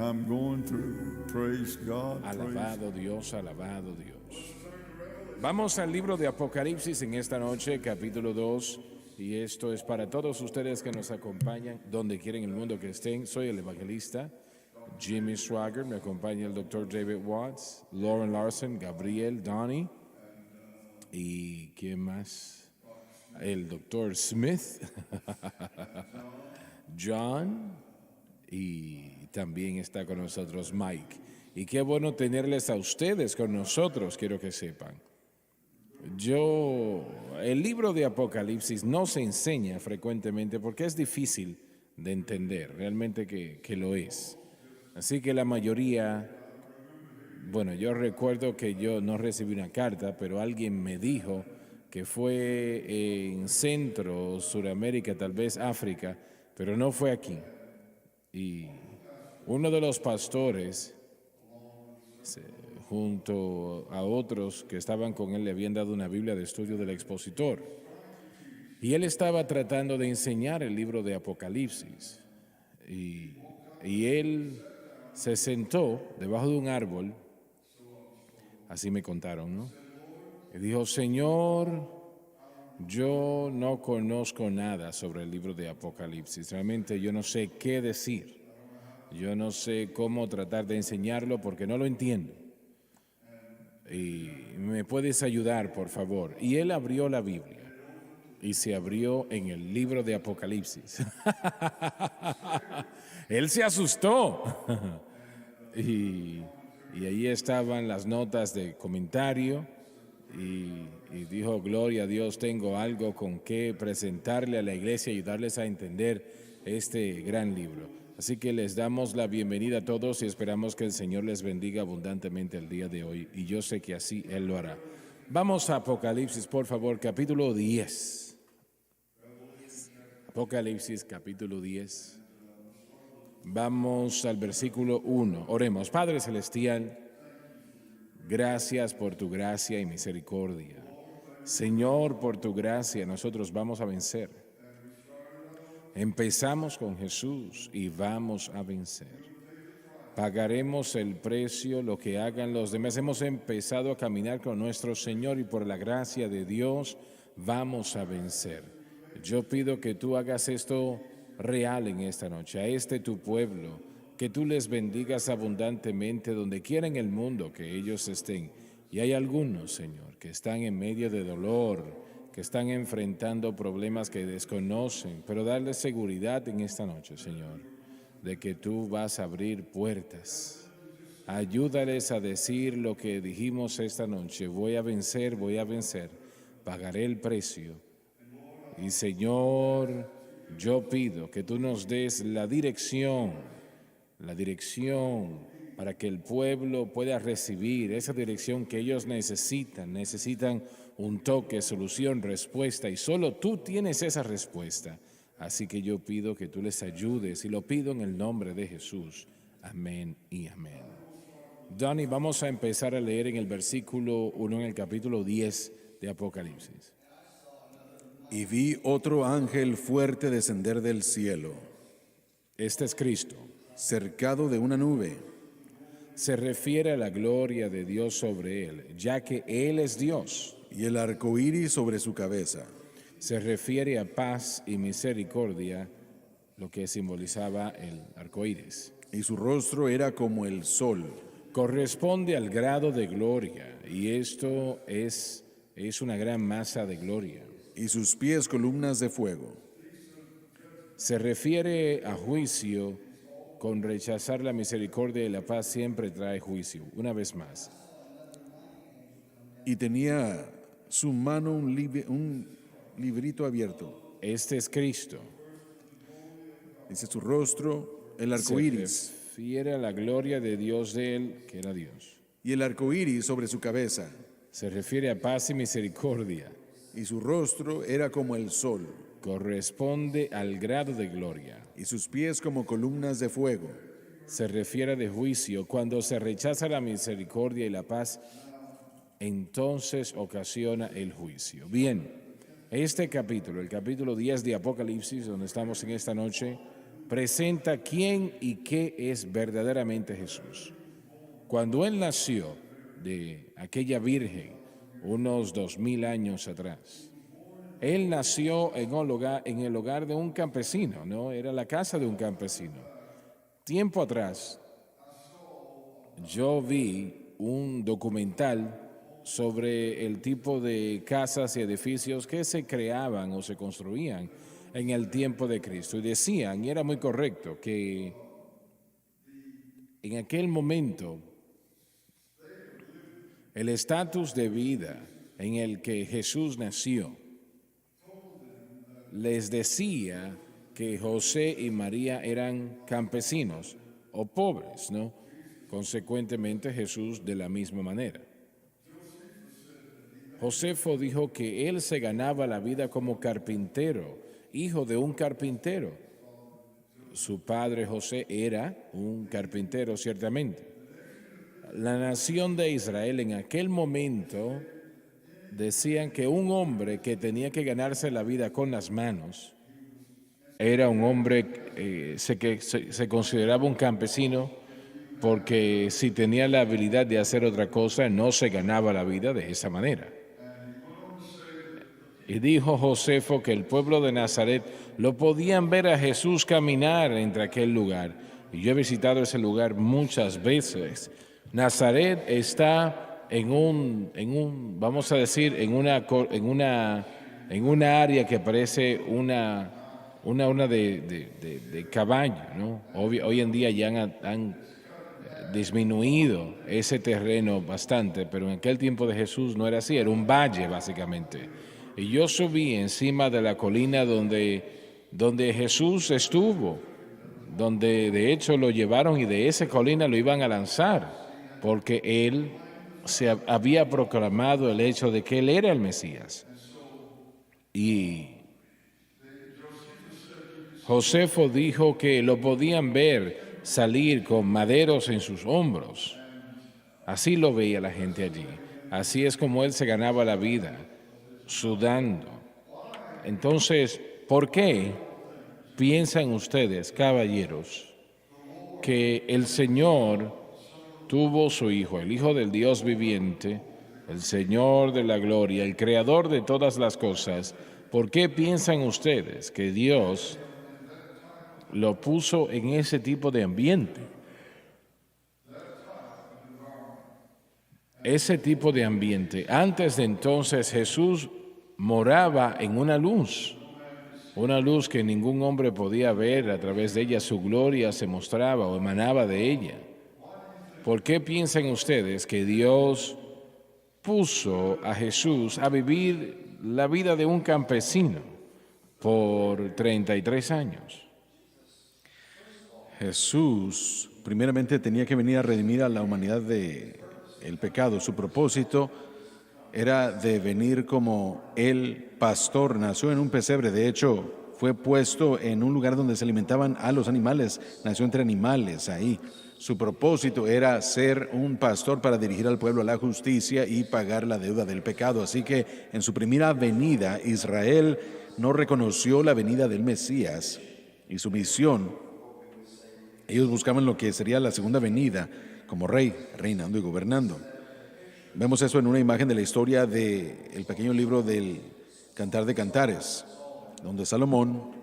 I'm going through. Praise God. Alabado Dios, alabado Dios. Vamos al libro de Apocalipsis en esta noche, capítulo 2, y esto es para todos ustedes que nos acompañan, donde quieren en el mundo que estén. Soy el evangelista Jimmy Swaggart, me acompaña el doctor David Watts, Lauren Larson, Gabriel, Donnie, y ¿quién más? El doctor Smith, John, y también está con nosotros Mike. Y qué bueno tenerles a ustedes con nosotros, quiero que sepan. El libro de Apocalipsis no se enseña frecuentemente porque es difícil de entender, realmente que lo es. Así que la mayoría, bueno, yo recuerdo que yo no recibí una carta, pero alguien me dijo que fue en Centro, Suramérica, tal vez África, pero no fue aquí. Y uno de los pastores, junto a otros que estaban con él, le habían dado una Biblia de estudio del expositor. Y él estaba tratando de enseñar el libro de Apocalipsis. Y él se sentó debajo de un árbol, así me contaron, ¿no? Y dijo, Señor, yo no conozco nada sobre el libro de Apocalipsis. Realmente yo no sé qué decir. Yo no sé cómo tratar de enseñarlo porque no lo entiendo. Y me puedes ayudar, por favor. Y él abrió la Biblia y se abrió en el libro de Apocalipsis. Él se asustó. y ahí estaban las notas de comentario y dijo, gloria a Dios, tengo algo con que presentarle a la iglesia y ayudarles a entender este gran libro. Así que les damos la bienvenida a todos y esperamos que el Señor les bendiga abundantemente el día de hoy. Y yo sé que así Él lo hará. Vamos a Apocalipsis, por favor, capítulo 10. Apocalipsis, capítulo 10. Vamos al versículo 1. Oremos. Padre Celestial, gracias por tu gracia y misericordia. Señor, por tu gracia nosotros vamos a vencer. Empezamos con Jesús y vamos a vencer. Pagaremos el precio, lo que hagan los demás. Hemos empezado a caminar con nuestro Señor y por la gracia de Dios vamos a vencer. Yo pido que tú hagas esto real en esta noche, a este tu pueblo, que tú les bendigas abundantemente donde quiera en el mundo que ellos estén. Y hay algunos, Señor, que están en medio de dolor, que están enfrentando problemas que desconocen, pero darles seguridad en esta noche, Señor, de que tú vas a abrir puertas. Ayúdales a decir lo que dijimos esta noche, voy a vencer, pagaré el precio. Y Señor, yo pido que tú nos des la dirección para que el pueblo pueda recibir esa dirección que ellos necesitan un toque, solución, respuesta, y solo tú tienes esa respuesta. Así que yo pido que tú les ayudes y lo pido en el nombre de Jesús. Amén y amén. Donnie, vamos a empezar a leer en el versículo 1 en el capítulo 10 de Apocalipsis. Y vi otro ángel fuerte descender del cielo. Este es Cristo. Cercado de una nube. Se refiere a la gloria de Dios sobre él, ya que él es Dios. Y el arco iris sobre su cabeza. Se refiere a paz y misericordia, lo que simbolizaba el arco iris. Y su rostro era como el sol. Corresponde al grado de gloria, y esto es una gran masa de gloria. Y sus pies columnas de fuego. Se refiere a juicio. Con rechazar la misericordia y la paz siempre trae juicio. Una vez más. Y tenía su mano un librito abierto. Este es Cristo. Dice su rostro, el arco iris. Se refiere a la gloria de Dios de él, que era Dios. Y el arco iris sobre su cabeza. Se refiere a paz y misericordia. Y su rostro era como el sol. Corresponde al grado de gloria. Y sus pies como columnas de fuego. Se refiere de juicio. Cuando se rechaza la misericordia y la paz, entonces ocasiona el juicio. Bien, este capítulo, el capítulo 10 de Apocalipsis, donde estamos en esta noche, presenta quién y qué es verdaderamente Jesús. Cuando Él nació de aquella virgen, unos 2000 años atrás, Él nació en el hogar de un campesino, ¿no? Era la casa de un campesino. Tiempo atrás, yo vi un documental sobre el tipo de casas y edificios que se creaban o se construían en el tiempo de Cristo. Y decían, y era muy correcto, que en aquel momento el estatus de vida en el que Jesús nació les decía que José y María eran campesinos o pobres, ¿no? Consecuentemente Jesús de la misma manera. Josefo dijo que él se ganaba la vida como carpintero, hijo de un carpintero. Su padre José era un carpintero, ciertamente. La nación de Israel en aquel momento decían que un hombre que tenía que ganarse la vida con las manos era un hombre que se consideraba un campesino, porque si tenía la habilidad de hacer otra cosa no se ganaba la vida de esa manera. Y dijo Josefo que el pueblo de Nazaret lo podían ver a Jesús caminar entre aquel lugar. Y yo he visitado ese lugar muchas veces. Nazaret está vamos a decir, en una área que parece una de cabaña, ¿no? Hoy en día ya han disminuido ese terreno bastante, pero en aquel tiempo de Jesús no era así, era un valle básicamente. Y yo subí encima de la colina donde Jesús estuvo, donde de hecho lo llevaron y de esa colina lo iban a lanzar, porque él se había proclamado el hecho de que él era el Mesías. Y Josefo dijo que lo podían ver salir con maderos en sus hombros. Así lo veía la gente allí. Así es como él se ganaba la vida, sudando. Entonces, ¿por qué piensan ustedes, caballeros, que el Señor tuvo su Hijo, el Hijo del Dios viviente, el Señor de la gloria, el Creador de todas las cosas? ¿Por qué piensan ustedes que Dios lo puso en ese tipo de ambiente? Ese tipo de ambiente. Antes de entonces Jesús moraba en una luz que ningún hombre podía ver. A través de ella su gloria se mostraba o emanaba de ella. ¿Por qué piensan ustedes que Dios puso a Jesús a vivir la vida de un campesino por 33 años? Jesús primeramente tenía que venir a redimir a la humanidad del pecado. Su propósito era de venir como el pastor. Nació en un pesebre, de hecho fue puesto en un lugar donde se alimentaban a los animales, nació entre animales ahí. Su propósito era ser un pastor para dirigir al pueblo a la justicia y pagar la deuda del pecado. Así que en su primera venida Israel no reconoció la venida del Mesías y su misión. Ellos buscaban lo que sería la segunda venida como rey, reinando y gobernando. Vemos eso en una imagen de la historia del pequeño libro del Cantar de Cantares, donde Salomón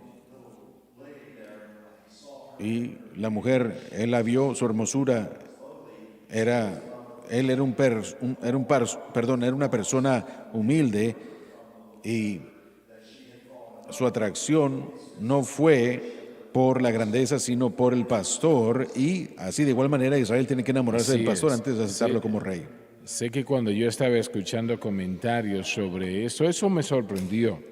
y la mujer, él la vio, su hermosura, era una persona humilde, y su atracción no fue por la grandeza, sino por el pastor, y así de igual manera Israel tiene que enamorarse del pastor antes de aceptarlo como rey. Sé que cuando yo estaba escuchando comentarios sobre eso me sorprendió.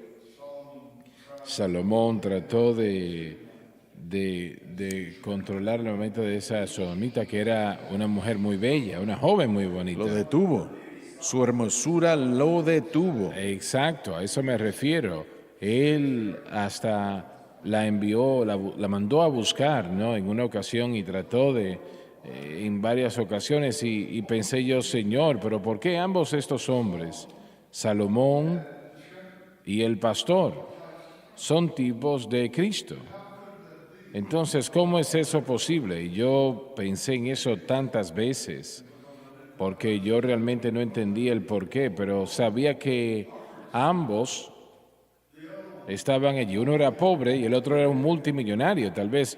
Salomón trató de controlar la mente de esa sodomita, que era una mujer muy bella, una joven muy bonita. Lo detuvo, su hermosura lo detuvo. Exacto, a eso me refiero. Él hasta la envió, la mandó a buscar, ¿no? En una ocasión, y trató en varias ocasiones, y pensé yo, Señor, pero ¿por qué ambos estos hombres, Salomón y el pastor, son tipos de Cristo? Entonces, ¿cómo es eso posible? Y yo pensé en eso tantas veces, porque yo realmente no entendía el por qué, pero sabía que ambos estaban allí. Uno era pobre y el otro era un multimillonario, tal vez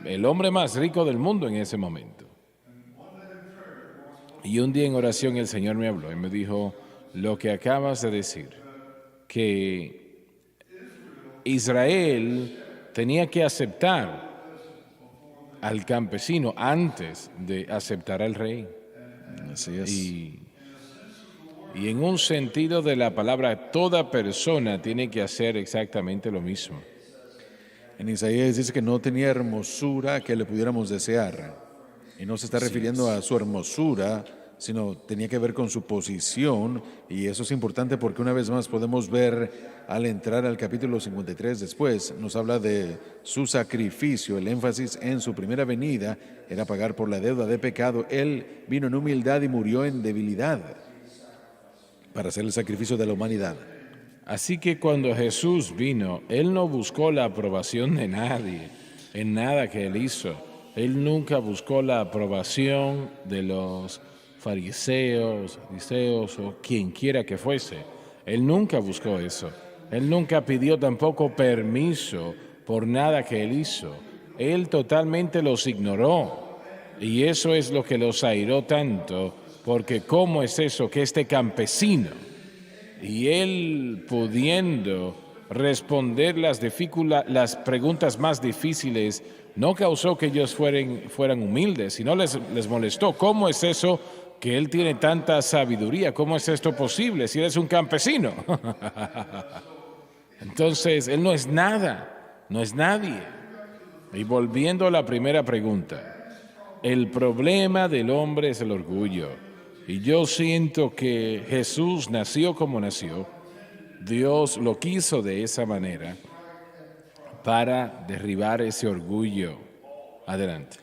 el hombre más rico del mundo en ese momento. Y un día en oración el Señor me habló y me dijo, lo que acabas de decir, que Israel tenía que aceptar al campesino antes de aceptar al rey. Así es. Y en un sentido de la palabra, toda persona tiene que hacer exactamente lo mismo. En Isaías dice que no tenía hermosura que le pudiéramos desear. Y no se está refiriendo a su hermosura, sino tenía que ver con su posición. Y eso es importante porque una vez más podemos ver al entrar al capítulo 53 después, nos habla de su sacrificio. El énfasis en su primera venida era pagar por la deuda de pecado. Él vino en humildad y murió en debilidad para hacer el sacrificio de la humanidad. Así que cuando Jesús vino, Él no buscó la aprobación de nadie en nada que Él hizo. Él nunca buscó la aprobación de los fariseos, o quien quiera que fuese. Él nunca buscó eso. Él nunca pidió tampoco permiso por nada que Él hizo. Él totalmente los ignoró. Y eso es lo que los airó tanto, porque ¿cómo es eso que este campesino, y él pudiendo responder las preguntas más difíciles, no causó que ellos fueran humildes, sino les molestó? ¿Cómo es eso que él tiene tanta sabiduría? ¿Cómo es esto posible si él es un campesino? Entonces, él no es nada, no es nadie. Y volviendo a la primera pregunta, el problema del hombre es el orgullo. Y yo siento que Jesús nació como nació. Dios lo quiso de esa manera para derribar ese orgullo. Adelante.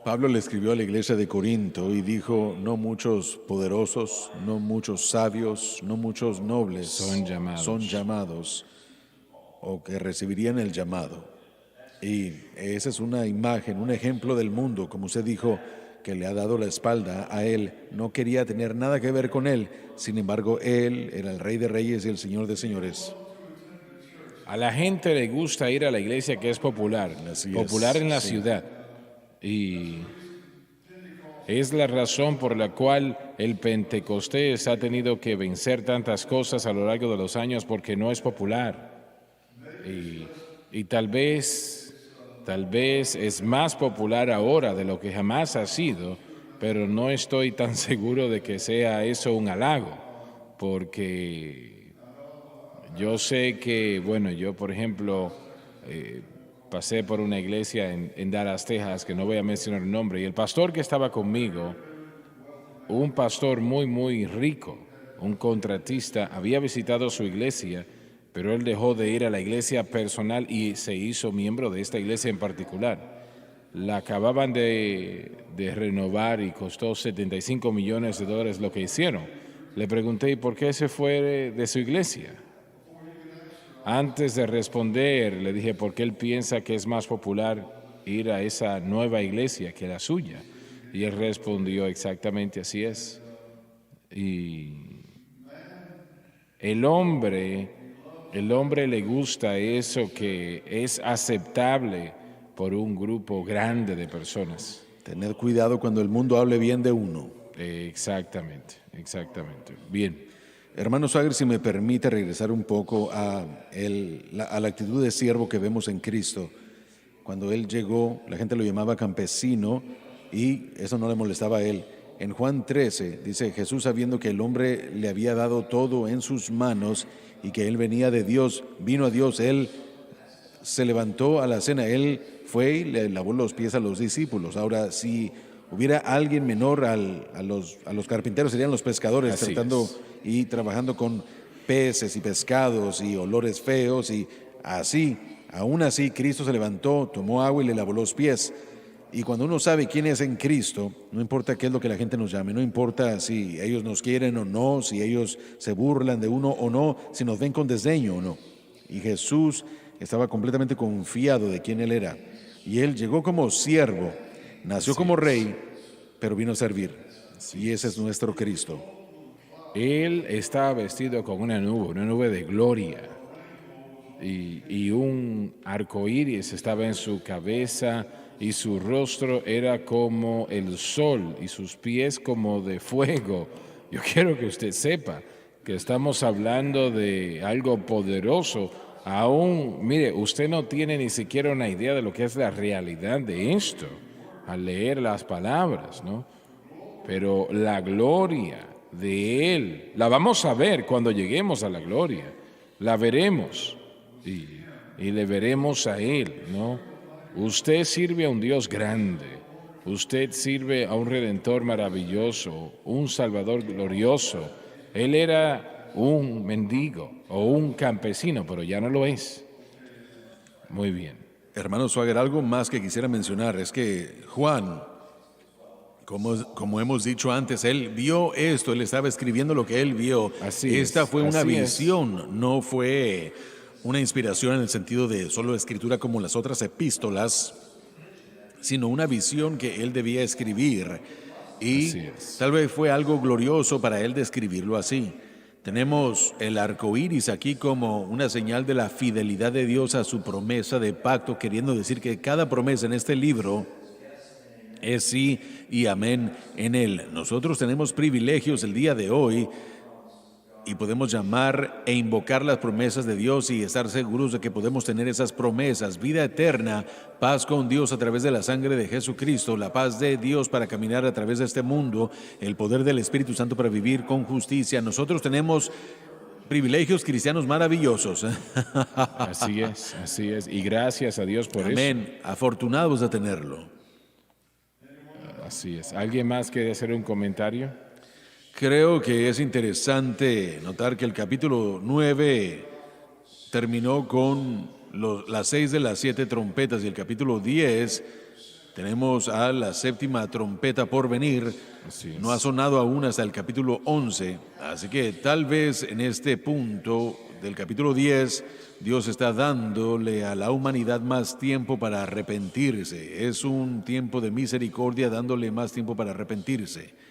Pablo le escribió a la iglesia de Corinto y dijo, no muchos poderosos, no muchos sabios, no muchos nobles Son llamados. o que recibirían el llamado. Y esa es una imagen, un ejemplo del mundo, como usted dijo, que le ha dado la espalda a él. No quería tener nada que ver con él. Sin embargo, él era el Rey de Reyes y el Señor de Señores. A la gente le gusta ir a la iglesia que es popular, popular en la ciudad. Y es la razón por la cual el Pentecostés ha tenido que vencer tantas cosas a lo largo de los años, porque no es popular. Y tal vez es más popular ahora de lo que jamás ha sido, pero no estoy tan seguro de que sea eso un halago, porque yo sé que, bueno, yo por ejemplo pasé por una iglesia en Dallas, Texas, que no voy a mencionar el nombre, y el pastor que estaba conmigo, un pastor muy, muy rico, un contratista, había visitado su iglesia, pero él dejó de ir a la iglesia personal y se hizo miembro de esta iglesia en particular. La acababan de renovar y costó $75 millones lo que hicieron. Le pregunté, ¿y por qué se fue de su iglesia? Antes de responder, le dije, ¿por qué él piensa que es más popular ir a esa nueva iglesia que la suya? Y él respondió, exactamente así es. Y el hombre le gusta eso que es aceptable por un grupo grande de personas. Tener cuidado cuando el mundo hable bien de uno. Exactamente. Bien. Hermano Sager, si me permite regresar un poco a la actitud de siervo que vemos en Cristo. Cuando Él llegó, la gente lo llamaba campesino y eso no le molestaba a Él. En Juan 13 dice, Jesús, sabiendo que el hombre le había dado todo en sus manos y que Él venía de Dios, vino a Dios, Él se levantó a la cena, Él fue y le lavó los pies a los discípulos. Ahora, si hubiera alguien menor a los carpinteros, serían los pescadores, Así tratando es. y trabajando con peces y pescados y olores feos y así. Aún así, Cristo se levantó, tomó agua y le lavó los pies. Y cuando uno sabe quién es en Cristo, no importa qué es lo que la gente nos llame, no importa si ellos nos quieren o no, si ellos se burlan de uno o no, si nos ven con desdeño o no. Y Jesús estaba completamente confiado de quién él era. Y él llegó como siervo, nació como rey, pero vino a servir. Y ese es nuestro Cristo. Él estaba vestido con una nube de gloria. Y un arco iris estaba en su cabeza, y su rostro era como el sol, y sus pies como de fuego. Yo quiero que usted sepa que estamos hablando de algo poderoso. Aún, mire, usted no tiene ni siquiera una idea de lo que es la realidad de esto al leer las palabras, ¿no? Pero la gloria de Él la vamos a ver cuando lleguemos a la gloria. La veremos y le veremos a Él, ¿no? Usted sirve a un Dios grande. Usted sirve a un Redentor maravilloso, un Salvador glorioso. Él era un mendigo o un campesino, pero ya no lo es. Muy bien. Hermano Swagger, algo más que quisiera mencionar es que Juan, como hemos dicho antes, él vio esto, él estaba escribiendo lo que él vio. Así Esta es, fue una así es. visión, no fue una inspiración en el sentido de solo escritura como las otras epístolas, sino una visión que él debía escribir. Y Así es. tal vez fue algo glorioso para él describirlo así. Tenemos el arco iris aquí como una señal de la fidelidad de Dios a su promesa de pacto, queriendo decir que cada promesa en este libro es sí y amén en él. Nosotros tenemos privilegios el día de hoy y podemos llamar e invocar las promesas de Dios y estar seguros de que podemos tener esas promesas: vida eterna, paz con Dios a través de la sangre de Jesucristo, la paz de Dios para caminar a través de este mundo, el poder del Espíritu Santo para vivir con justicia. Nosotros tenemos privilegios cristianos maravillosos. Así es. Y gracias a Dios por eso. Amén. Afortunados de tenerlo. Así es. ¿Alguien más quiere hacer un comentario? Creo que es interesante notar que el capítulo 9 terminó con las 6 de las 7 trompetas y el capítulo 10 tenemos a la 7ª trompeta por venir. Así es. No ha sonado aún hasta el capítulo 11, así que tal vez en este punto del capítulo 10 Dios está dándole a la humanidad más tiempo para arrepentirse. Es un tiempo de misericordia, dándole más tiempo para arrepentirse.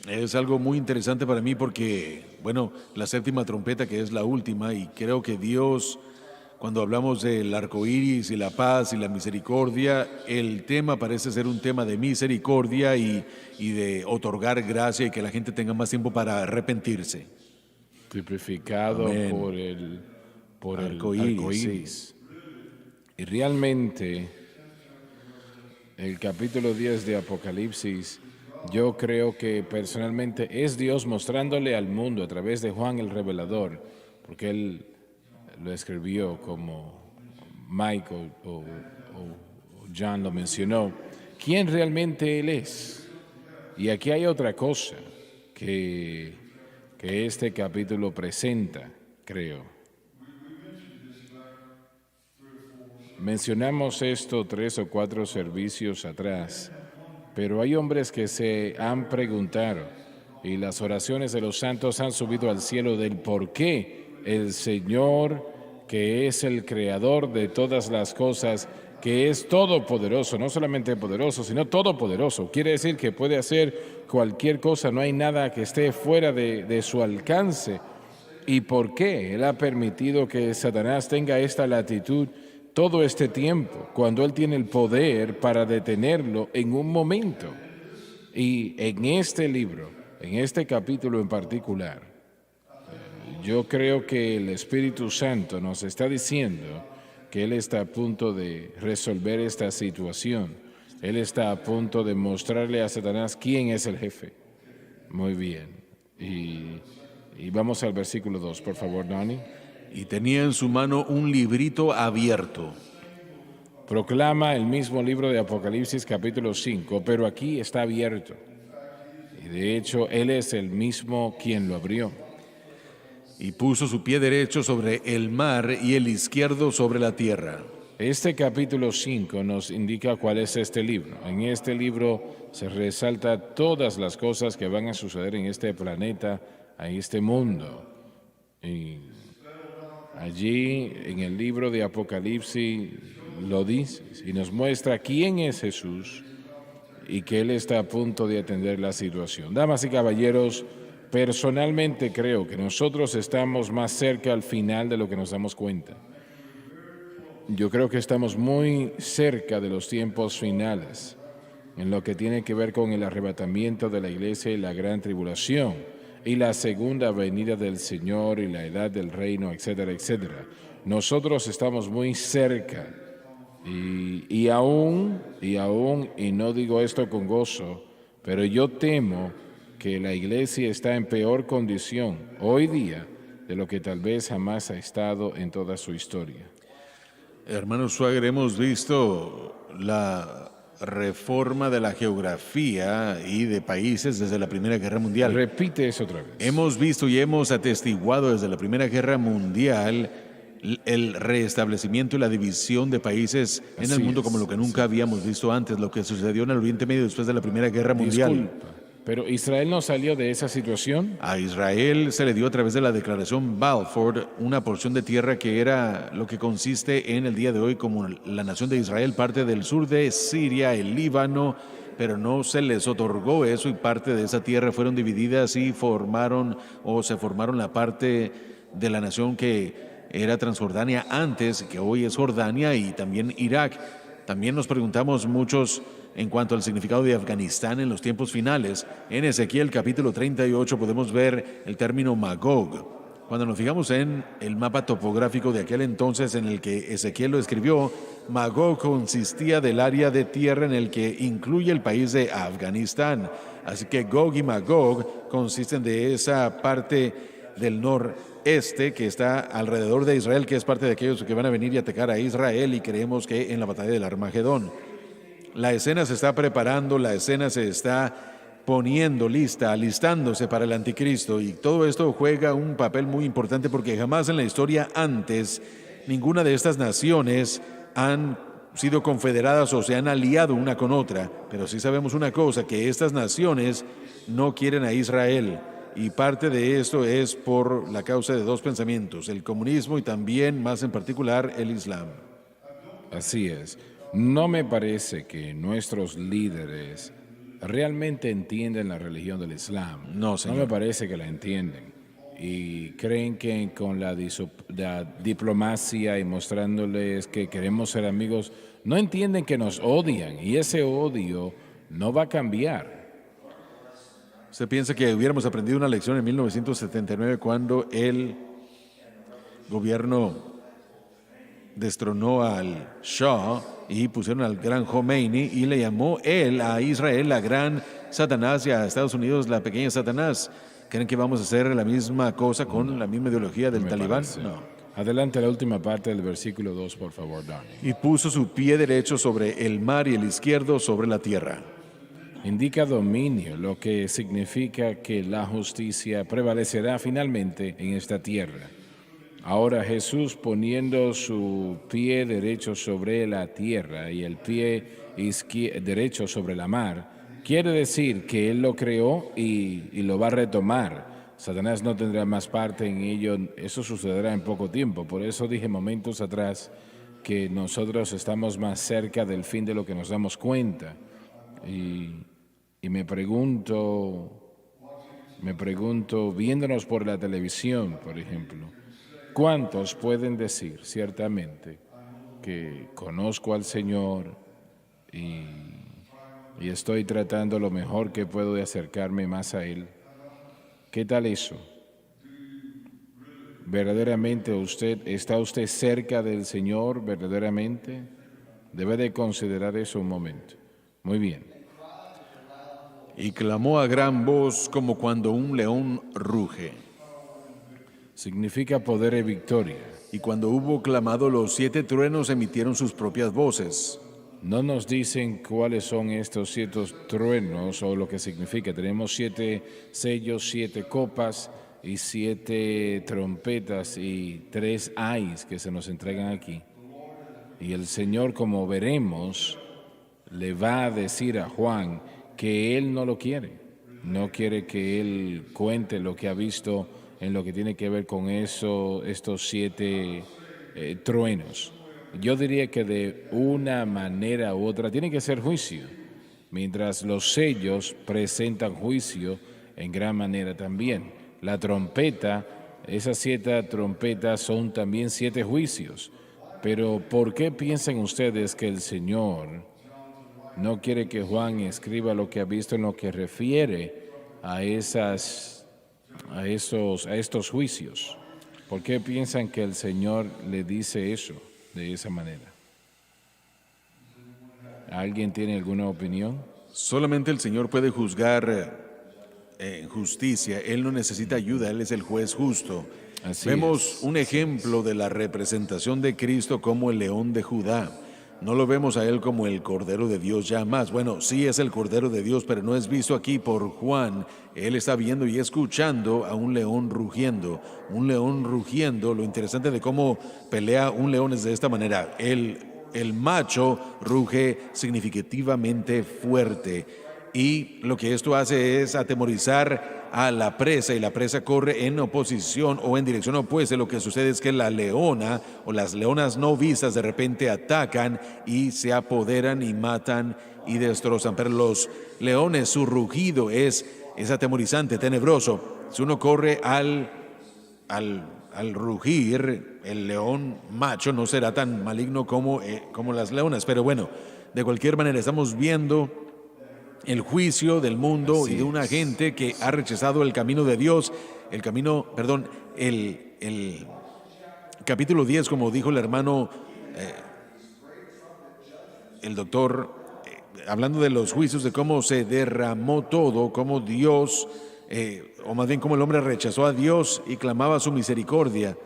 Es algo muy interesante para mí porque, bueno, la 7ª trompeta, que es la última, y creo que Dios, cuando hablamos del arco iris y la paz y la misericordia, el tema parece ser un tema de misericordia y de otorgar gracia y que la gente tenga más tiempo para arrepentirse. Tipificado Amén. por el Arco iris, arco iris. Y realmente, el capítulo 10 de Apocalipsis, yo creo que personalmente es Dios mostrándole al mundo a través de Juan el Revelador, porque él lo escribió como Michael o John lo mencionó, quién realmente él es. Y aquí hay otra cosa que este capítulo presenta, creo. Mencionamos esto 3 o 4 servicios atrás, pero hay hombres que se han preguntado y las oraciones de los santos han subido al cielo del por qué el Señor, que es el creador de todas las cosas, que es todopoderoso, no solamente poderoso, sino todopoderoso. Quiere decir que puede hacer cualquier cosa, no hay nada que esté fuera de su alcance. ¿Y por qué Él ha permitido que Satanás tenga esta latitud todo este tiempo, cuando Él tiene el poder para detenerlo en un momento? Y en este libro, en este capítulo en particular, yo creo que el Espíritu Santo nos está diciendo que Él está a punto de resolver esta situación. Él está a punto de mostrarle a Satanás quién es el jefe. Muy bien. Y vamos al versículo 2, por favor, Donnie. Y tenía en su mano un librito abierto. Proclama el mismo libro de Apocalipsis capítulo 5, pero aquí está abierto. Y de hecho, Él es el mismo quien lo abrió. Y puso su pie derecho sobre el mar y el izquierdo sobre la tierra. Este capítulo 5 nos indica cuál es este libro. En este libro se resalta todas las cosas que van a suceder en este planeta, en este mundo. Y Allí en el libro de Apocalipsis lo dice y nos muestra quién es Jesús y que Él está a punto de atender la situación. Damas y caballeros, personalmente creo que nosotros estamos más cerca al final de lo que nos damos cuenta. Yo creo que estamos muy cerca de los tiempos finales en lo que tiene que ver con el arrebatamiento de la iglesia y la gran tribulación y la segunda venida del Señor y la edad del reino, etcétera, etcétera. Nosotros estamos muy cerca y aún, y no digo esto con gozo, pero yo temo que la iglesia está en peor condición hoy día de lo que tal vez jamás ha estado en toda su historia. Hermano Swagger, hemos visto la reforma de la geografía y de países desde la Primera Guerra Mundial. Repite eso otra vez. Hemos visto y hemos atestiguado desde la Primera Guerra Mundial el restablecimiento y la división de países en el mundo como lo que nunca habíamos visto antes, lo que sucedió en el Oriente Medio después de la Primera Guerra Mundial. Disculpa, pero Israel no salió de esa situación. A Israel se le dio a través de la declaración Balfour una porción de tierra que era lo que consiste en el día de hoy como la nación de Israel, parte del sur de Siria, el Líbano, pero no se les otorgó eso y parte de esa tierra fueron divididas y se formaron la parte de la nación que era Transjordania antes, que hoy es Jordania, y también Irak. También nos preguntamos muchos en cuanto al significado de Afganistán en los tiempos finales. En Ezequiel capítulo 38 podemos ver el término Magog. Cuando nos fijamos en el mapa topográfico de aquel entonces en el que Ezequiel lo escribió, Magog consistía del área de tierra en el que incluye el país de Afganistán. Así que Gog y Magog consisten de esa parte del noreste que está alrededor de Israel, que es parte de aquellos que van a venir y atacar a Israel, y creemos que en la batalla del Armagedón. La escena se está preparando, la escena se está poniendo lista, alistándose para el anticristo, y todo esto juega un papel muy importante porque jamás en la historia antes ninguna de estas naciones han sido confederadas o se han aliado una con otra, pero sí sabemos una cosa, que estas naciones no quieren a Israel, y parte de esto es por la causa de dos pensamientos, el comunismo y también, más en particular, el Islam. Así es. No me parece que nuestros líderes realmente entienden la religión del Islam. No, señor. No me parece que la entienden. Y creen que con la diplomacia y mostrándoles que queremos ser amigos, no entienden que nos odian y ese odio no va a cambiar. ¿Usted piensa que hubiéramos aprendido una lección en 1979 cuando el gobierno destronó al Shah y pusieron al gran Khomeini y le llamó él a Israel la gran Satanás y a Estados Unidos la pequeña Satanás? ¿Creen que vamos a hacer la misma cosa con la misma ideología del talibán? No. Adelante la última parte del versículo 2, por favor, Donnie. Y puso su pie derecho sobre el mar y el izquierdo sobre la tierra. Indica dominio, lo que significa que la justicia prevalecerá finalmente en esta tierra. Ahora Jesús poniendo su pie derecho sobre la tierra y el pie derecho sobre la mar, quiere decir que Él lo creó y lo va a retomar. Satanás no tendrá más parte en ello, eso sucederá en poco tiempo. Por eso dije momentos atrás que nosotros estamos más cerca del fin de lo que nos damos cuenta. Y me pregunto, viéndonos por la televisión, por ejemplo, ¿cuántos pueden decir ciertamente que conozco al Señor y estoy tratando lo mejor que puedo de acercarme más a Él? ¿Qué tal eso? ¿Verdaderamente está usted cerca del Señor? ¿Verdaderamente? Debe de considerar eso un momento. Muy bien. Y clamó a gran voz como cuando un león ruge. Significa poder y victoria. Y cuando hubo clamado, los 7 truenos emitieron sus propias voces. No nos dicen cuáles son estos 7 truenos o lo que significa. Tenemos 7 sellos, 7 copas y 7 trompetas y 3 ayes que se nos entregan aquí. Y el Señor, como veremos, le va a decir a Juan que Él no lo quiere. No quiere que Él cuente lo que ha visto en lo que tiene que ver con eso, estos 7 truenos. Yo diría que de una manera u otra tiene que ser juicio, mientras los sellos presentan juicio en gran manera también. La trompeta, esas 7 trompetas son también 7 juicios. Pero ¿por qué piensan ustedes que el Señor no quiere que Juan escriba lo que ha visto en lo que refiere a estos juicios? ¿Por qué piensan que el Señor le dice eso de esa manera? ¿Alguien tiene alguna opinión? Solamente el Señor puede juzgar en justicia. Él no necesita ayuda, Él es el juez justo. Así Vemos es. un ejemplo de la representación de Cristo como el león de Judá. No lo vemos a Él como el Cordero de Dios ya más. Bueno, sí es el Cordero de Dios, pero no es visto aquí por Juan. Él está viendo y escuchando a un león rugiendo. Un león rugiendo, lo interesante de cómo pelea un león es de esta manera. El macho ruge significativamente fuerte. Y lo que esto hace es atemorizar a la presa, y la presa corre en oposición o en dirección opuesta. Lo que sucede es que la leona o las leonas no vistas de repente atacan y se apoderan y matan y destrozan. Pero los leones, su rugido es atemorizante, tenebroso. Si uno corre al rugir, el león macho no será tan maligno como las leonas. Pero bueno, de cualquier manera estamos viendo el juicio del mundo y de una gente que ha rechazado el camino de Dios, el capítulo 10, como dijo el hermano, el doctor, hablando de los juicios, de cómo se derramó todo, cómo Dios, o más bien cómo el hombre rechazó a Dios y clamaba su misericordia.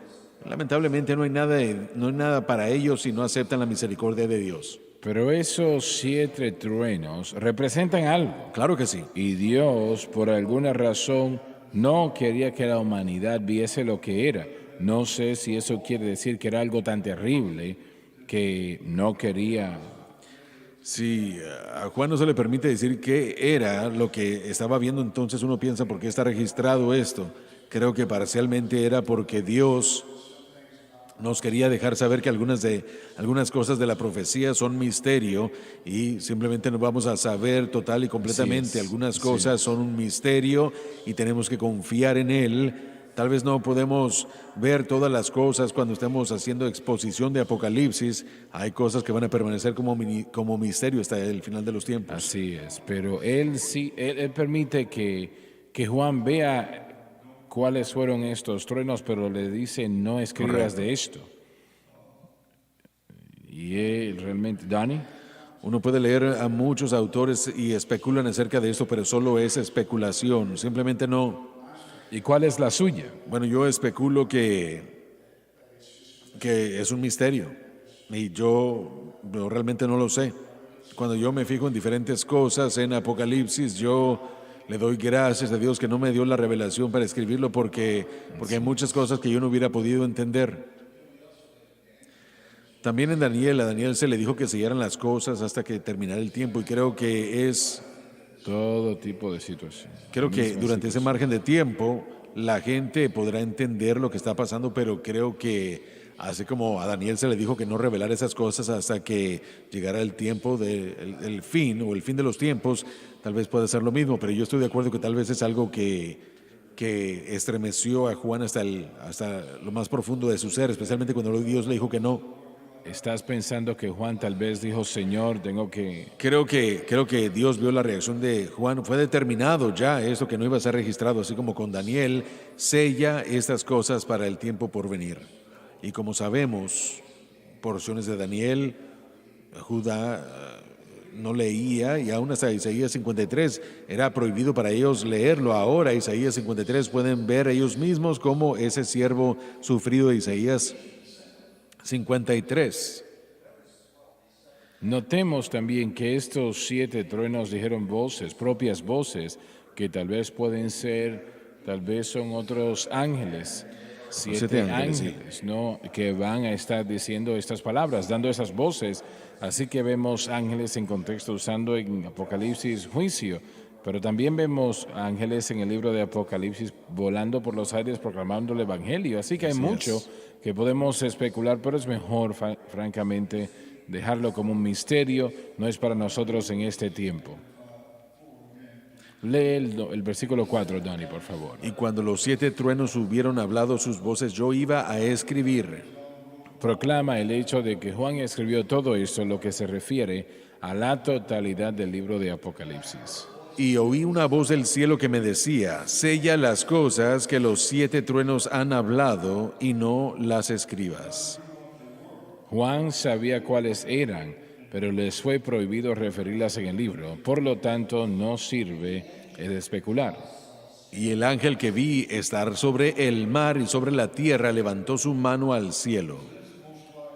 Lamentablemente no hay nada para ellos si no aceptan la misericordia de Dios. Pero esos 7 truenos representan algo. Claro que sí. Y Dios, por alguna razón, no quería que la humanidad viese lo que era. No sé si eso quiere decir que era algo tan terrible que no quería. Si a Juan no se le permite decir qué era lo que estaba viendo, entonces uno piensa, ¿por qué está registrado esto? Creo que parcialmente era porque Dios nos quería dejar saber que algunas cosas de la profecía son misterio y simplemente no vamos a saber total y completamente. Algunas cosas son un misterio y tenemos que confiar en Él. Tal vez no podemos ver todas las cosas cuando estemos haciendo exposición de Apocalipsis. Hay cosas que van a permanecer como misterio hasta el final de los tiempos. Así es, pero Él sí, Él permite que Juan vea cuáles fueron estos truenos, pero le dice no escribas de esto. Y él realmente, Dani. Uno puede leer a muchos autores y especulan acerca de esto, pero solo es especulación, simplemente no. ¿Y cuál es la suya? Bueno, yo especulo que es un misterio y yo realmente no lo sé. Cuando yo me fijo en diferentes cosas en Apocalipsis, yo le doy gracias a Dios que no me dio la revelación para escribirlo porque hay muchas cosas que yo no hubiera podido entender. También a Daniel se le dijo que sellaran las cosas hasta que terminara el tiempo, y creo que es todo tipo de situación. Creo que durante ese margen de tiempo la gente podrá entender lo que está pasando, pero creo que así como a Daniel se le dijo que no revelara esas cosas hasta que llegara el tiempo del fin o el fin de los tiempos, tal vez pueda ser lo mismo, pero yo estoy de acuerdo que tal vez es algo que estremeció a Juan hasta lo más profundo de su ser, especialmente cuando Dios le dijo que no. ¿Estás pensando que Juan tal vez dijo, Señor, tengo que...? Creo que Dios vio la reacción de Juan. Fue determinado ya esto, que no iba a ser registrado, así como con Daniel, sella estas cosas para el tiempo por venir. Y como sabemos, porciones de Daniel, Judá no leía, y aún hasta Isaías 53 era prohibido para ellos leerlo. Ahora Isaías 53 pueden ver ellos mismos como ese siervo sufrido de Isaías 53. Notemos también que estos 7 truenos dijeron voces, propias voces, que tal vez pueden ser, tal vez son otros ángeles, 7 ángeles, ¿no? Que van a estar diciendo estas palabras, dando esas voces. Así que vemos ángeles en contexto usando en Apocalipsis juicio, Pero también vemos ángeles en el libro de Apocalipsis volando por los aires proclamando el Evangelio. Así que hay Así mucho es. que podemos especular, pero es mejor, francamente, dejarlo como un misterio. No es para nosotros en este tiempo. Lee el versículo 4, Donny, por favor. Y cuando los 7 truenos hubieron hablado sus voces, yo iba a escribir. Proclama el hecho de que Juan escribió todo esto, lo que se refiere a la totalidad del libro de Apocalipsis. Y oí una voz del cielo que me decía, sella las cosas que los 7 truenos han hablado y no las escribas. Juan sabía cuáles eran, pero les fue prohibido referirlas en el libro. Por lo tanto, no sirve de especular. Y el ángel que vi estar sobre el mar y sobre la tierra levantó su mano al cielo.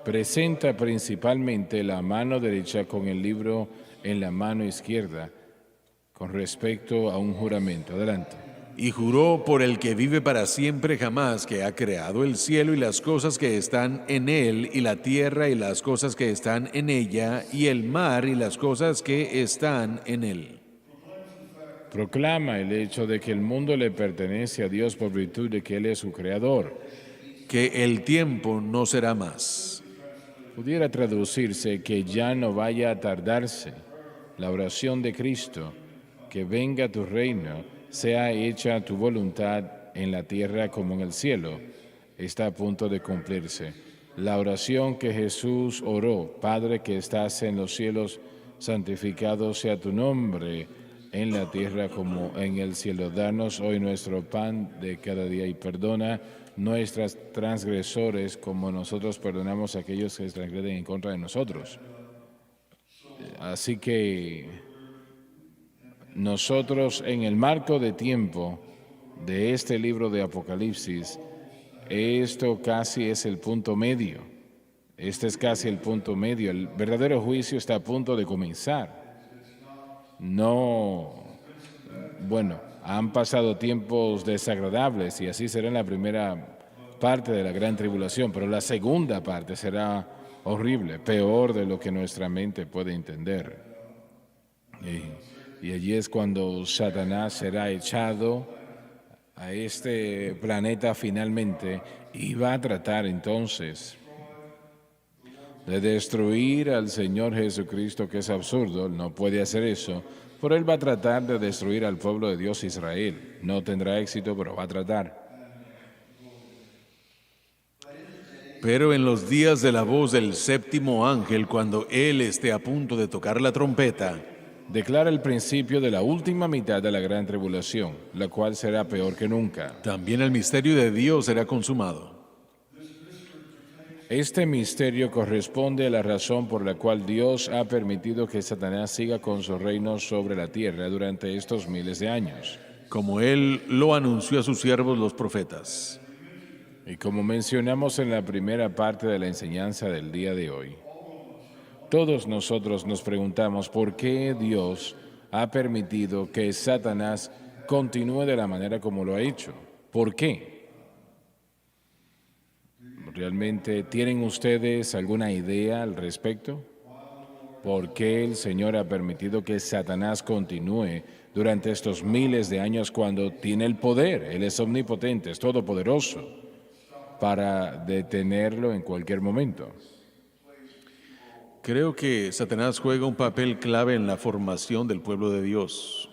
Presenta principalmente la mano derecha con el libro en la mano izquierda con respecto a un juramento. Adelante. Y juró por el que vive para siempre jamás, que ha creado el cielo y las cosas que están en él, y la tierra y las cosas que están en ella, y el mar y las cosas que están en él. Proclama el hecho de que el mundo le pertenece a Dios por virtud de que Él es su creador. Que el tiempo no será más. Pudiera traducirse que ya no vaya a tardarse. La oración de Cristo, que venga tu reino, sea hecha tu voluntad en la tierra como en el cielo, está a punto de cumplirse. La oración que Jesús oró, Padre que estás en los cielos, santificado sea tu nombre en la tierra como en el cielo. Danos hoy nuestro pan de cada día y perdona nuestras transgresores como nosotros perdonamos a aquellos que transgreden en contra de nosotros. Así que nosotros en el marco de tiempo de este libro de Apocalipsis, esto casi es el punto medio. Este es casi el punto medio. El verdadero juicio está a punto de comenzar. Han pasado tiempos desagradables y así será en la primera parte de la gran tribulación, pero la segunda parte será horrible, peor de lo que nuestra mente puede entender. Y allí es cuando Satanás será echado a este planeta finalmente y va a tratar entonces de destruir al Señor Jesucristo, que es absurdo, no puede hacer eso, pero Él va a tratar de destruir al pueblo de Dios Israel. No tendrá éxito, pero va a tratar. Pero en los días de la voz del séptimo ángel, cuando él esté a punto de tocar la trompeta, Declara el principio de la última mitad de la gran tribulación, la cual será peor que nunca. también el misterio de Dios será consumado. Este misterio corresponde a la razón por la cual Dios ha permitido que Satanás siga con su reino sobre la tierra durante estos miles de años. Como él lo anunció a sus siervos los profetas. Y como mencionamos en la primera parte de la enseñanza del día de hoy, todos nosotros nos preguntamos por qué Dios ha permitido que Satanás continúe de la manera como lo ha hecho. ¿Por qué? ¿Realmente tienen ustedes alguna idea al respecto? ¿Por qué el Señor ha permitido que Satanás continúe durante estos miles de años cuando tiene el poder? Él es omnipotente, es todopoderoso, para detenerlo en cualquier momento. Creo que Satanás juega un papel clave en la formación del pueblo de Dios.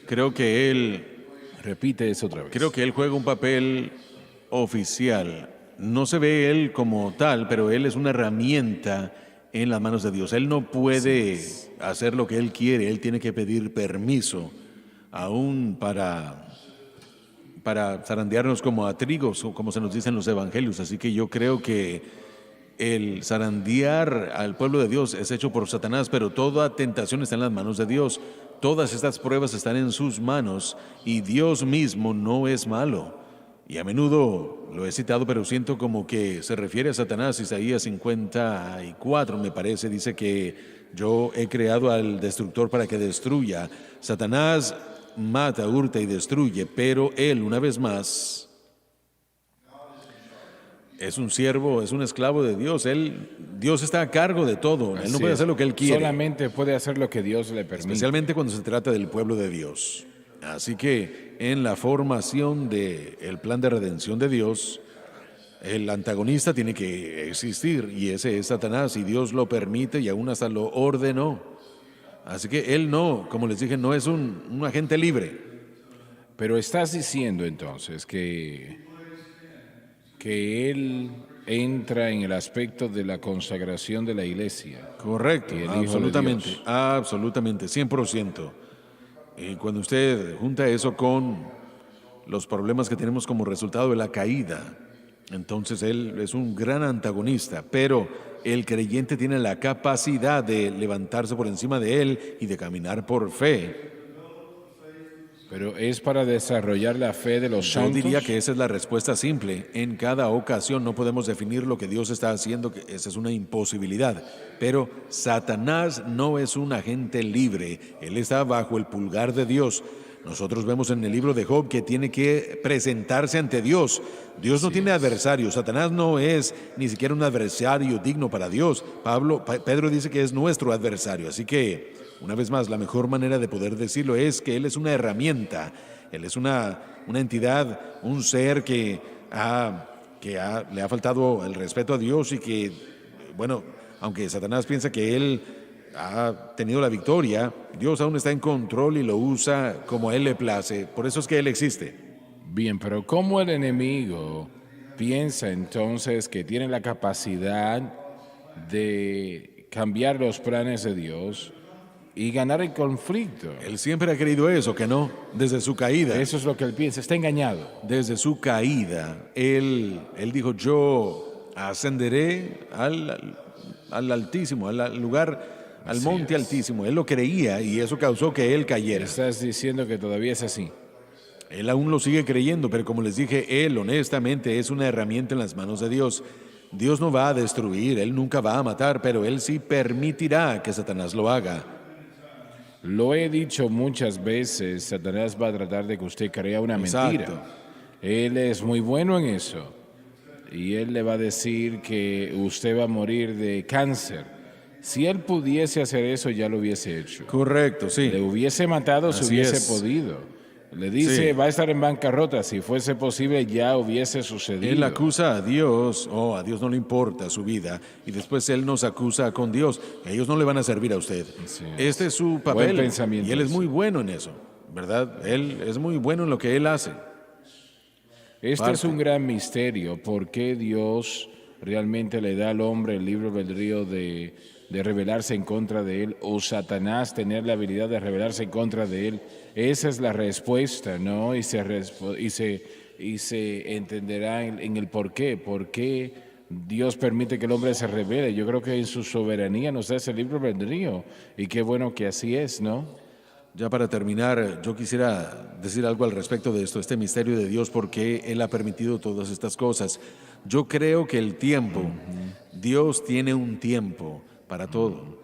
Creo que él juega un papel oficial. No se ve él como tal, pero él es una herramienta en las manos de Dios. Él no puede hacer lo que él quiere, él tiene que pedir permiso, aún para zarandearnos como a trigos, o como se nos dice en los evangelios. Así que yo creo que el zarandear al pueblo de Dios es hecho por Satanás, pero toda tentación está en las manos de Dios. Todas estas pruebas están en sus manos y Dios mismo no es malo. Y a menudo lo he citado, pero siento como que se refiere a Satanás. Isaías 54, me parece, dice que yo he creado al destructor para que destruya. Satanás mata, hurta y destruye, pero él, una vez más, es un siervo, es un esclavo de Dios. Dios está a cargo de todo. Él no Así puede es. hacer lo que él quiere. Solamente puede hacer lo que Dios le permite. Especialmente cuando se trata del pueblo de Dios. Así que en la formación del plan de redención de Dios, el antagonista tiene que existir y ese es Satanás y Dios lo permite y aún hasta lo ordenó. Así que él no, como les dije, no es un agente libre. Pero estás diciendo entonces que él entra en el aspecto de la consagración de la iglesia. Correcto, Y el Hijo de absolutamente, Dios. absolutamente, 100%. Y cuando usted junta eso con los problemas que tenemos como resultado de la caída, entonces él es un gran antagonista, pero el creyente tiene la capacidad de levantarse por encima de él y de caminar por fe. Pero es para desarrollar la fe de los Yo santos. diría que esa es la respuesta simple. En cada ocasión no podemos definir lo que Dios está haciendo, que esa es una imposibilidad. Pero Satanás no es un agente libre, él está bajo el pulgar de Dios. Nosotros vemos en el libro de Job que tiene que presentarse ante Dios. Dios no tiene adversario, Satanás no es ni siquiera un adversario digno para Dios. Pedro dice que es nuestro adversario, así que una vez más, la mejor manera de poder decirlo es que Él es una herramienta, Él es una entidad, un ser que le ha faltado el respeto a Dios y que, bueno, aunque Satanás piensa que Él ha tenido la victoria, Dios aún está en control y lo usa como a Él le place, por eso es que Él existe. Bien, pero ¿cómo el enemigo piensa entonces que tiene la capacidad de cambiar los planes de Dios y ganar el conflicto? Él siempre ha querido eso, que no, desde su caída. Eso es lo que él piensa, está engañado. Desde su caída, él dijo, yo ascenderé al Altísimo, al lugar, al Así monte es. altísimo. Él lo creía y eso causó que él cayera. Estás diciendo que todavía es así. Él aún lo sigue creyendo, pero como les dije, él honestamente es una herramienta en las manos de Dios. Dios no va a destruir, él nunca va a matar, pero él sí permitirá que Satanás lo haga. Lo he dicho muchas veces, Satanás va a tratar de que usted crea una Exacto. mentira. Él es muy bueno en eso. Y él le va a decir que usted va a morir de cáncer. Si él pudiese hacer eso, ya lo hubiese hecho. Correcto, sí. Le hubiese matado si Así hubiese es. podido. Le dice, Sí. va a estar en bancarrota. Si fuese posible, ya hubiese sucedido. Él acusa a Dios, a Dios no le importa su vida, y después él nos acusa con Dios. Ellos no le van a servir a usted. Sí. Este es su papel, Buen pensamiento y él es ese. muy bueno en eso, ¿verdad? Él es muy bueno en lo que él hace. Este Parte. es un gran misterio. ¿Por qué Dios realmente le da al hombre el libre albedrío de rebelarse en contra de él? ¿O Satanás tener la habilidad de rebelarse en contra de él? Esa es la respuesta, ¿no? Y se entenderá en el por qué. ¿Por qué Dios permite que el hombre se rebele? Yo creo que en su soberanía nos da ese libre albedrío. Y qué bueno que así es, ¿no? Ya para terminar, yo quisiera decir algo al respecto de esto, este misterio de Dios, por qué Él ha permitido todas estas cosas. Yo creo que el tiempo, Dios tiene un tiempo para todo.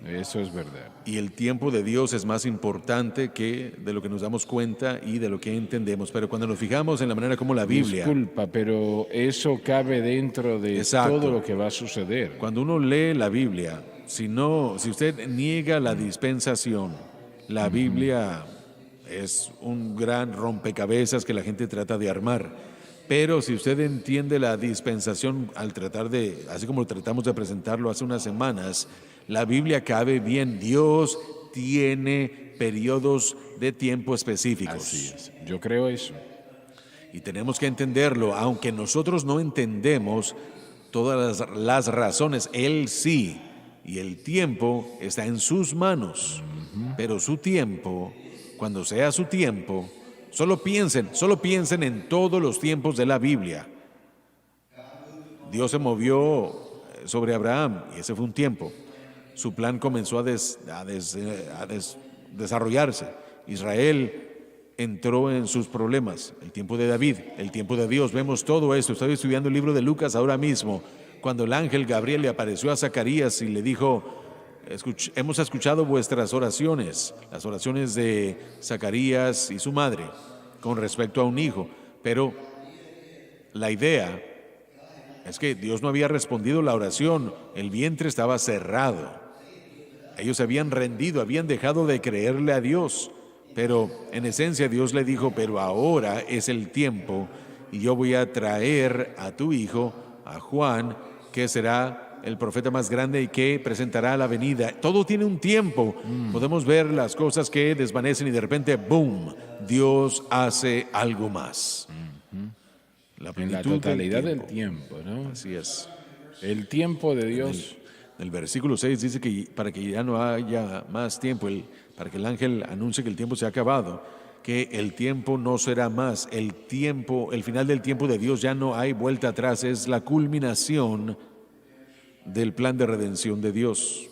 Eso es verdad. Y el tiempo de Dios es más importante que de lo que nos damos cuenta y de lo que entendemos. Pero cuando nos fijamos en la manera como la Biblia, Disculpa, pero eso cabe dentro de Exacto. todo lo que va a suceder. cuando uno lee la Biblia, si usted niega la dispensación, la Biblia es un gran rompecabezas que la gente trata de armar. Pero si usted entiende la dispensación al así como tratamos de presentarlo hace unas semanas, la Biblia cabe bien. Dios tiene periodos de tiempo específicos. Así es. Yo creo eso. Y tenemos que entenderlo, aunque nosotros no entendemos todas las razones, Él sí. Y el tiempo está en sus manos. Pero su tiempo, cuando sea su tiempo, solo piensen en todos los tiempos de la Biblia. Dios se movió sobre Abraham y ese fue un tiempo. Su plan comenzó a desarrollarse. Israel entró en sus problemas. El tiempo de David, el tiempo de Dios. Vemos todo esto. Estoy estudiando el libro de Lucas ahora mismo, cuando el ángel Gabriel le apareció a Zacarías y le dijo: hemos escuchado vuestras oraciones, las oraciones de Zacarías y su madre con respecto a un hijo, pero la idea Es que Dios no había respondido la oración, el vientre estaba cerrado. Ellos se habían rendido, habían dejado de creerle a Dios. Pero en esencia Dios le dijo, pero ahora es el tiempo y yo voy a traer a tu hijo, a Juan, que será el profeta más grande y que presentará la venida. Todo tiene un tiempo. Podemos ver las cosas que desvanecen y de repente, ¡boom!, Dios hace algo más. En la totalidad del tiempo, ¿no? Así es. El tiempo de Dios. El versículo 6 dice que para que ya no haya más tiempo, para que el ángel anuncie que el tiempo se ha acabado, que el tiempo no será más. El final del tiempo de Dios ya no hay vuelta atrás, es la culminación del plan de redención de Dios.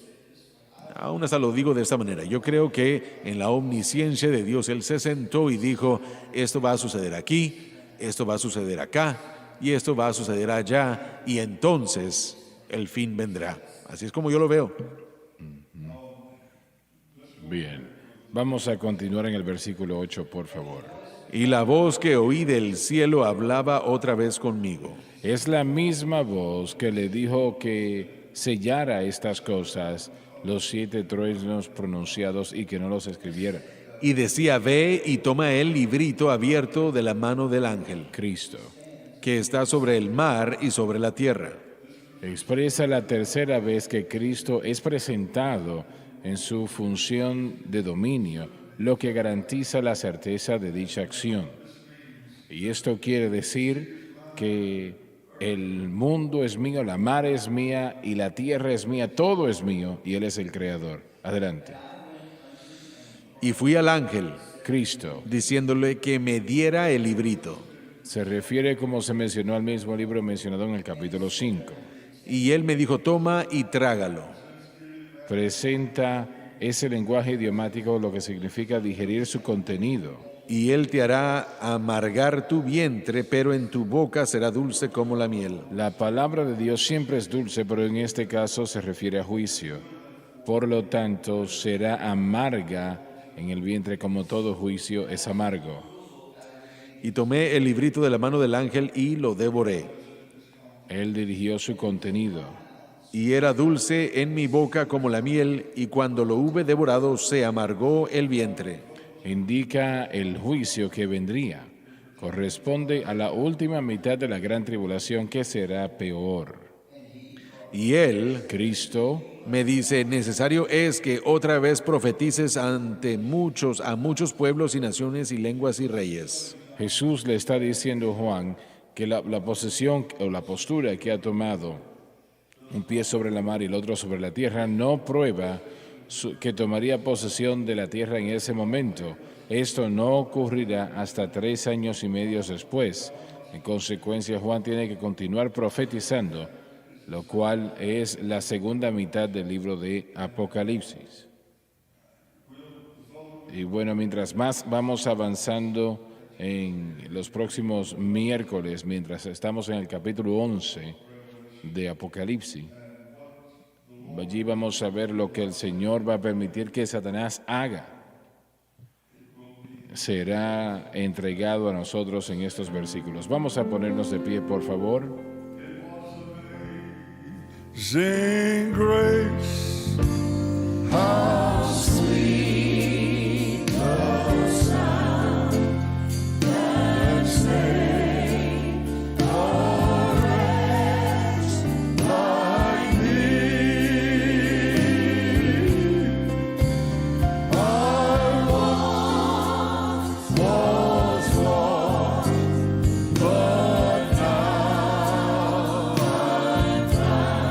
Aún hasta lo digo de esta manera. Yo creo que en la omnisciencia de Dios, Él se sentó y dijo, esto va a suceder aquí, esto va a suceder acá y esto va a suceder allá, y entonces el fin vendrá. Así es como yo lo veo. Bien. Vamos a continuar en el versículo 8, por favor. Y la voz que oí del cielo hablaba otra vez conmigo. Es la misma voz que le dijo que sellara estas cosas, los 7 truenos pronunciados, y que no los escribiera. Y decía, ve y toma el librito abierto de la mano del ángel, Cristo. que está sobre el mar y sobre la tierra. Expresa la tercera vez que Cristo es presentado en su función de dominio, lo que garantiza la certeza de dicha acción. Y esto quiere decir que el mundo es mío, la mar es mía y la tierra es mía, todo es mío y Él es el creador. Adelante. Y fui al ángel, Cristo. diciéndole que me diera el librito. Se refiere, como se mencionó, al mismo libro mencionado en el capítulo 5. Y él me dijo, toma y trágalo. Presenta ese lenguaje idiomático, lo que significa digerir su contenido. Y él te hará amargar tu vientre, pero en tu boca será dulce como la miel. La palabra de Dios siempre es dulce, pero en este caso se refiere a juicio. Por lo tanto, será amarga en el vientre, como todo juicio es amargo. Y tomé el librito de la mano del ángel y lo devoré. Él dirigió su contenido. Y era dulce en mi boca como la miel, y cuando lo hube devorado se amargó el vientre. Indica el juicio que vendría. Corresponde a la última mitad de la gran tribulación, que será peor. Y él, Cristo, me dice, necesario es que otra vez profetices a muchos pueblos y naciones y lenguas y reyes. Jesús le está diciendo a Juan que la posesión o la postura que ha tomado, un pie sobre la mar y el otro sobre la tierra, no prueba que tomaría posesión de la tierra en ese momento. Esto no ocurrirá hasta 3 años y medio después. En consecuencia, Juan tiene que continuar profetizando, lo cual es la segunda mitad del libro de Apocalipsis. Y bueno, mientras más vamos avanzando en los próximos miércoles, mientras estamos en el capítulo 11 de Apocalipsis, allí vamos a ver lo que el Señor va a permitir que Satanás haga. Será entregado a nosotros en estos versículos. Vamos a ponernos de pie, por favor. Sing grace, how sweet the sound that saved a wretch like me. I once was lost, but now I'm found.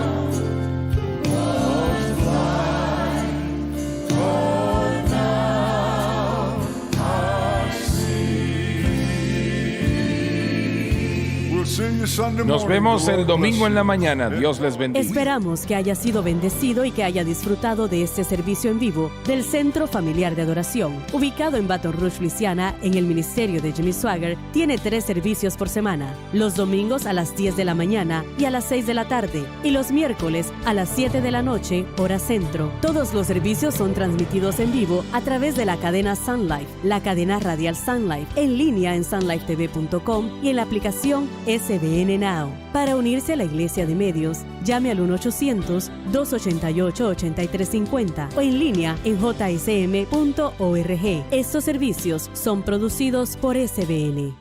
Was blind, but now I see. We'll see you Sunday morning. Nos vemos The el Lord domingo bless en la you. mañana. Dios les bendiga. Esperamos que haya sido bendecido y que haya disfrutado de este servicio en vivo del Centro Familiar de Adoración. Ubicado en Baton Rouge, Luisiana, en el ministerio de Jimmy Swaggart, tiene 3 servicios por semana. Los domingos a las 10 de la mañana y a las 6 de la tarde. Y los miércoles a las 7 de la noche, hora centro. Todos los servicios son transmitidos en vivo a través de la cadena Sun Life, la cadena radial Sun Life, en línea en sunlifetv.com y en la aplicación SBN Now. Para unirse a la Iglesia de Medios, llame al 1-800-288-8350 o en línea en jsm.org. Estos servicios son producidos por SBN.